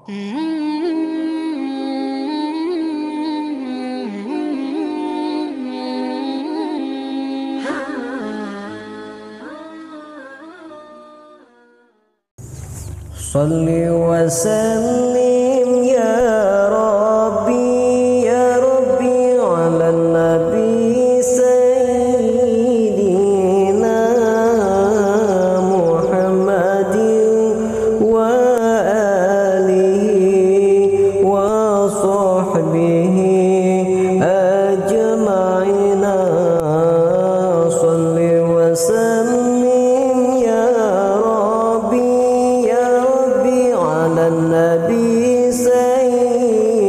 صل وسلم يا ربي على النبي سيدنا محمد وآله وصحبه أجمعين. صل وسلم يا ربي على النبي سيدنا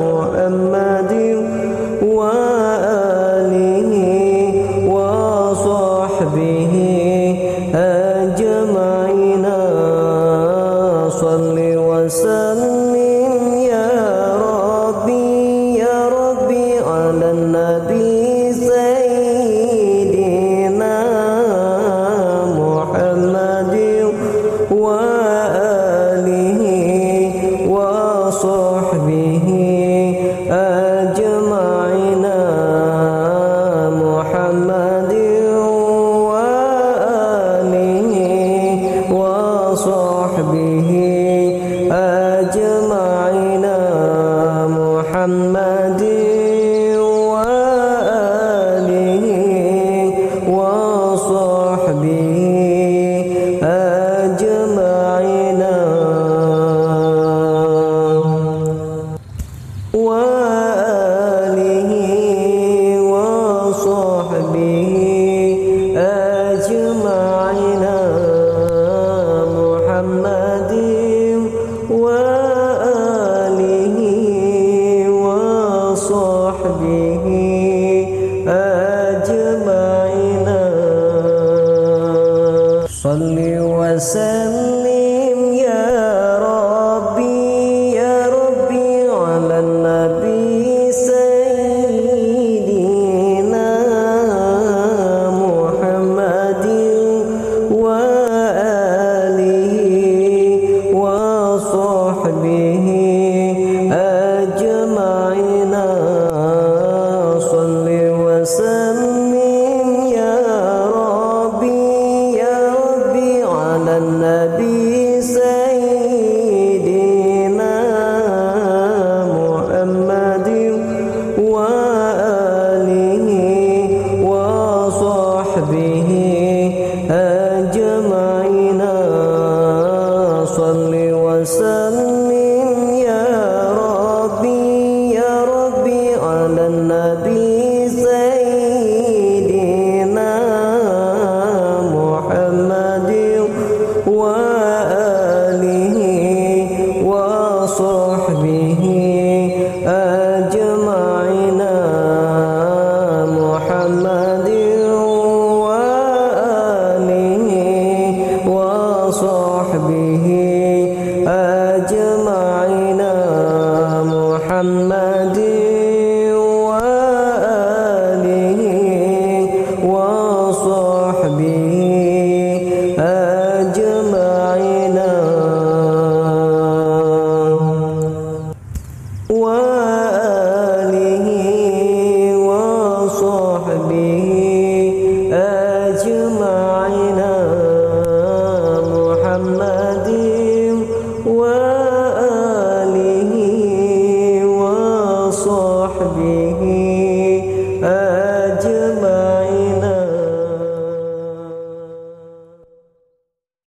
محمد وآله وصحبه أجمعين. صل وسلم يا ربي على النبي سيدنا محمد وآله وصحبه أجمعين. محمد وآله وصحبه أجمعين. محمد وآله وصحبه أجمعين. وآله وصحبه أجمعين. محمد وآله وصحبه أجمعين. صل وسلم يا ربي على النبي سيدنا محمد وآله وصحبه أجمعين. صل وسلم يا ربي على النبي سيدنا محمد وآله وصحبه أجمعين. صل وسلم يا ربي على النبي سيدنا محمد وآله وصحبه أجمعين. محمد وآله وصحبه أجمعين. محمد وآله وصحبه أجمعين. وآله وصحبه أجمعين. محمد وآله وصحبه